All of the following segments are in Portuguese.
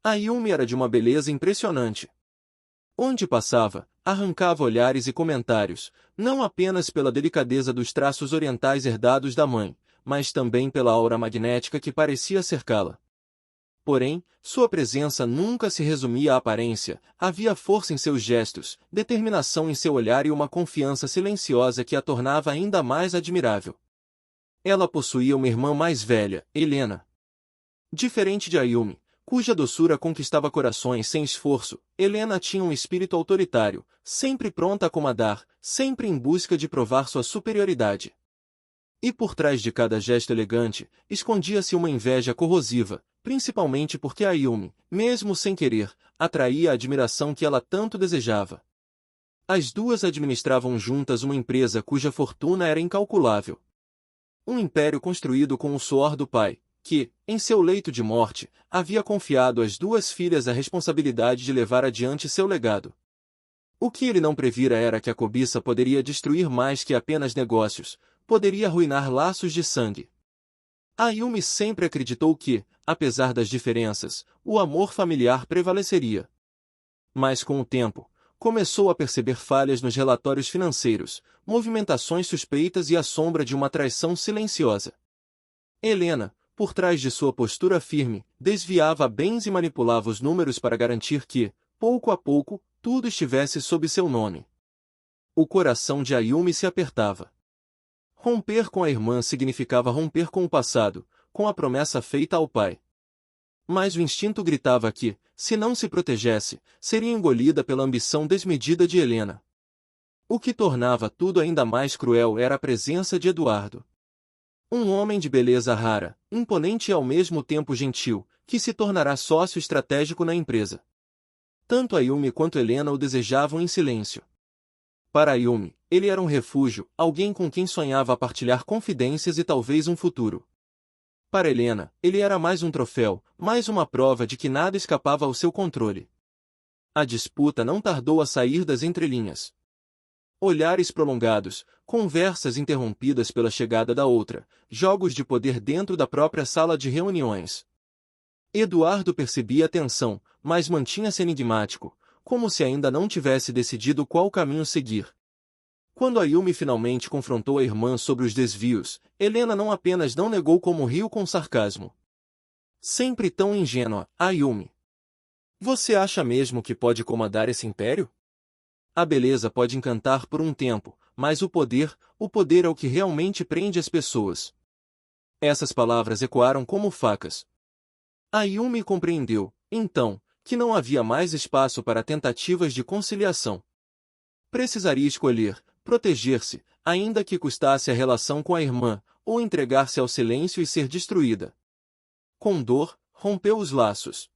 A Yumi era de uma beleza impressionante. Onde passava, arrancava olhares e comentários, não apenas pela delicadeza dos traços orientais herdados da mãe, mas também pela aura magnética que parecia cercá-la. Porém, sua presença nunca se resumia à aparência, havia força em seus gestos, determinação em seu olhar e uma confiança silenciosa que a tornava ainda mais admirável. Ela possuía uma irmã mais velha, Helena. Diferente de Ayumi, cuja doçura conquistava corações sem esforço, Helena tinha um espírito autoritário, sempre pronta a comandar, sempre em busca de provar sua superioridade. E por trás de cada gesto elegante, escondia-se uma inveja corrosiva, principalmente porque Ayumi, mesmo sem querer, atraía a admiração que ela tanto desejava. As duas administravam juntas uma empresa cuja fortuna era incalculável. Um império construído com o suor do pai, que, em seu leito de morte, havia confiado às duas filhas a responsabilidade de levar adiante seu legado. O que ele não previra era que a cobiça poderia destruir mais que apenas negócios, poderia arruinar laços de sangue. Ayumi sempre acreditou que, apesar das diferenças, o amor familiar prevaleceria. Mas com o tempo, começou a perceber falhas nos relatórios financeiros, movimentações suspeitas e a sombra de uma traição silenciosa. Helena, por trás de sua postura firme, desviava bens e manipulava os números para garantir que, pouco a pouco, tudo estivesse sob seu nome. O coração de Ayumi se apertava. Romper com a irmã significava romper com o passado, com a promessa feita ao pai. Mas o instinto gritava que, se não se protegesse, seria engolida pela ambição desmedida de Helena. O que tornava tudo ainda mais cruel era a presença de Eduardo. Um homem de beleza rara, imponente e ao mesmo tempo gentil, que se tornará sócio estratégico na empresa. Tanto Ayumi quanto Helena o desejavam em silêncio. Para Ayumi, ele era um refúgio, alguém com quem sonhava partilhar confidências e talvez um futuro. Para Helena, ele era mais um troféu, mais uma prova de que nada escapava ao seu controle. A disputa não tardou a sair das entrelinhas. Olhares prolongados, conversas interrompidas pela chegada da outra, jogos de poder dentro da própria sala de reuniões. Eduardo percebia a tensão, mas mantinha-se enigmático, como se ainda não tivesse decidido qual caminho seguir. Quando Ayumi finalmente confrontou a irmã sobre os desvios, Helena não apenas não negou como riu com sarcasmo. Sempre tão ingênua, Ayumi. Você acha mesmo que pode comandar esse império? A beleza pode encantar por um tempo, mas o poder é o que realmente prende as pessoas. Essas palavras ecoaram como facas. Ayumi compreendeu, então, que não havia mais espaço para tentativas de conciliação. Precisaria escolher, proteger-se, ainda que custasse a relação com a irmã, ou entregar-se ao silêncio e ser destruída. Com dor, rompeu os laços.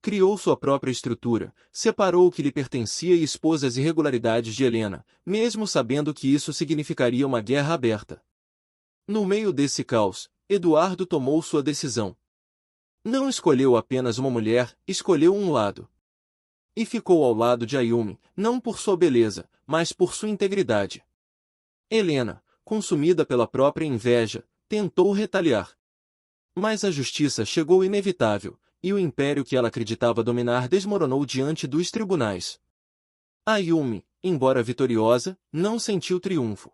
Criou sua própria estrutura, separou o que lhe pertencia e expôs as irregularidades de Helena, mesmo sabendo que isso significaria uma guerra aberta. No meio desse caos, Eduardo tomou sua decisão. Não escolheu apenas uma mulher, escolheu um lado. E ficou ao lado de Ayumi, não por sua beleza, mas por sua integridade. Helena, consumida pela própria inveja, tentou retaliar. Mas a justiça chegou inevitável, e o império que ela acreditava dominar desmoronou diante dos tribunais. Ayumi, embora vitoriosa, não sentiu triunfo.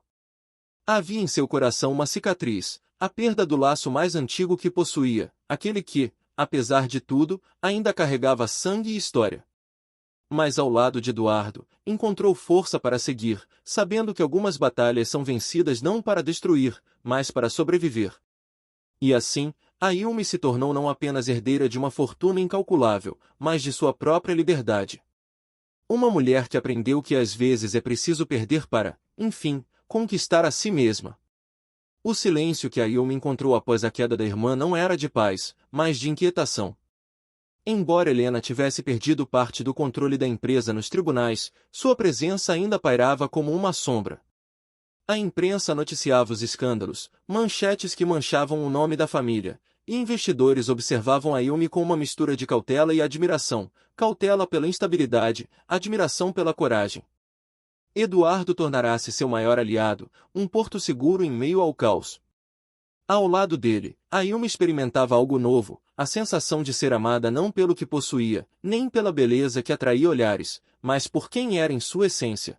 Havia em seu coração uma cicatriz, a perda do laço mais antigo que possuía, aquele que, apesar de tudo, ainda carregava sangue e história. Mas ao lado de Eduardo, encontrou força para seguir, sabendo que algumas batalhas são vencidas não para destruir, mas para sobreviver. E assim, Ayumi se tornou não apenas herdeira de uma fortuna incalculável, mas de sua própria liberdade. Uma mulher que aprendeu que às vezes é preciso perder para, enfim, conquistar a si mesma. O silêncio que Ayumi encontrou após a queda da irmã não era de paz, mas de inquietação. Embora Helena tivesse perdido parte do controle da empresa nos tribunais, sua presença ainda pairava como uma sombra. A imprensa noticiava os escândalos, manchetes que manchavam o nome da família, e investidores observavam Ayumi com uma mistura de cautela e admiração, cautela pela instabilidade, admiração pela coragem. Eduardo tornará-se seu maior aliado, um porto seguro em meio ao caos. Ao lado dele, Ayumi experimentava algo novo, a sensação de ser amada não pelo que possuía, nem pela beleza que atraía olhares, mas por quem era em sua essência.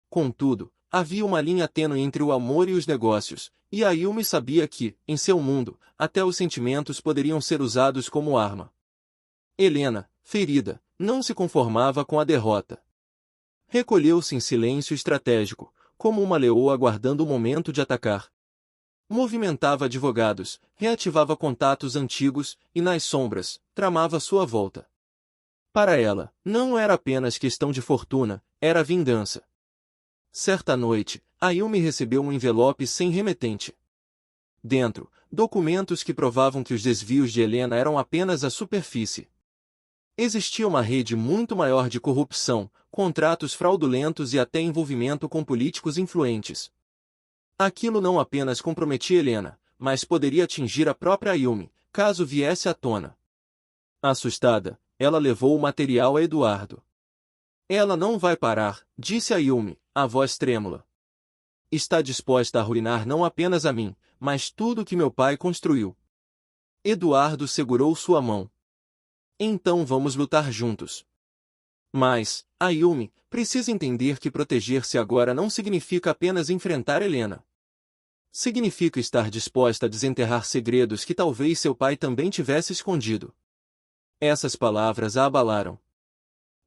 Contudo, havia uma linha tênue entre o amor e os negócios, e Ayumi sabia que, em seu mundo, até os sentimentos poderiam ser usados como arma. Helena, ferida, não se conformava com a derrota. Recolheu-se em silêncio estratégico, como uma leoa aguardando o momento de atacar. Movimentava advogados, reativava contatos antigos e, nas sombras, tramava sua volta. Para ela, não era apenas questão de fortuna, era vingança. Certa noite, Ayumi recebeu um envelope sem remetente. Dentro, documentos que provavam que os desvios de Helena eram apenas a superfície. Existia uma rede muito maior de corrupção, contratos fraudulentos e até envolvimento com políticos influentes. Aquilo não apenas comprometia Helena, mas poderia atingir a própria Ayumi, caso viesse à tona. Assustada, ela levou o material a Eduardo. Ela não vai parar, disse Ayumi, a voz trêmula. Está disposta a arruinar não apenas a mim, mas tudo que meu pai construiu. Eduardo segurou sua mão. Então vamos lutar juntos. Mas, Ayumi, precisa entender que proteger-se agora não significa apenas enfrentar Helena. Significa estar disposta a desenterrar segredos que talvez seu pai também tivesse escondido. Essas palavras a abalaram.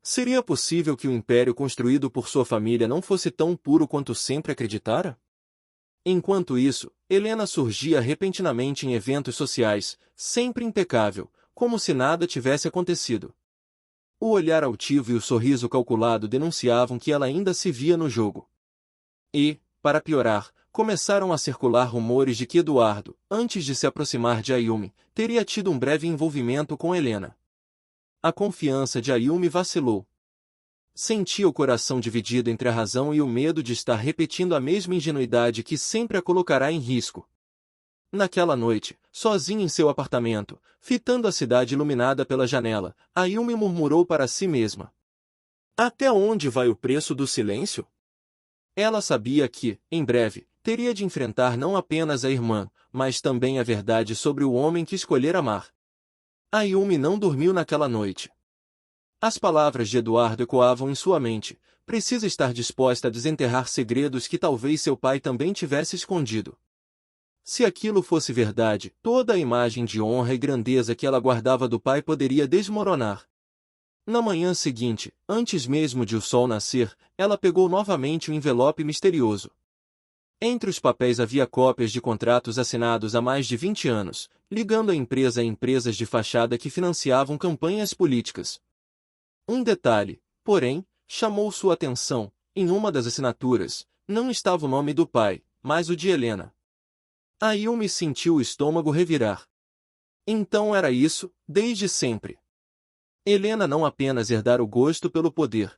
Seria possível que o império construído por sua família não fosse tão puro quanto sempre acreditara? Enquanto isso, Helena surgia repentinamente em eventos sociais, sempre impecável, como se nada tivesse acontecido. O olhar altivo e o sorriso calculado denunciavam que ela ainda se via no jogo. E, para piorar, começaram a circular rumores de que Eduardo, antes de se aproximar de Ayumi, teria tido um breve envolvimento com Helena. A confiança de Ayumi vacilou. Sentia o coração dividido entre a razão e o medo de estar repetindo a mesma ingenuidade que sempre a colocará em risco. Naquela noite, sozinha em seu apartamento, fitando a cidade iluminada pela janela, Ayumi murmurou para si mesma. Até onde vai o preço do silêncio? Ela sabia que, em breve, teria de enfrentar não apenas a irmã, mas também a verdade sobre o homem que escolhera amar. Ayumi não dormiu naquela noite. As palavras de Eduardo ecoavam em sua mente. Precisa estar disposta a desenterrar segredos que talvez seu pai também tivesse escondido. Se aquilo fosse verdade, toda a imagem de honra e grandeza que ela guardava do pai poderia desmoronar. Na manhã seguinte, antes mesmo de o sol nascer, ela pegou novamente o envelope misterioso. Entre os papéis havia cópias de contratos assinados há mais de 20 anos, ligando a empresa a empresas de fachada que financiavam campanhas políticas. Um detalhe, porém, chamou sua atenção. Em uma das assinaturas, não estava o nome do pai, mas o de Helena. Ayumi sentiu o estômago revirar. Então era isso, desde sempre. Helena não apenas herdara o gosto pelo poder.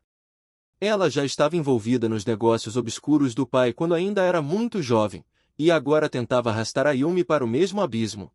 Ela já estava envolvida nos negócios obscuros do pai quando ainda era muito jovem, e agora tentava arrastar Ayumi para o mesmo abismo.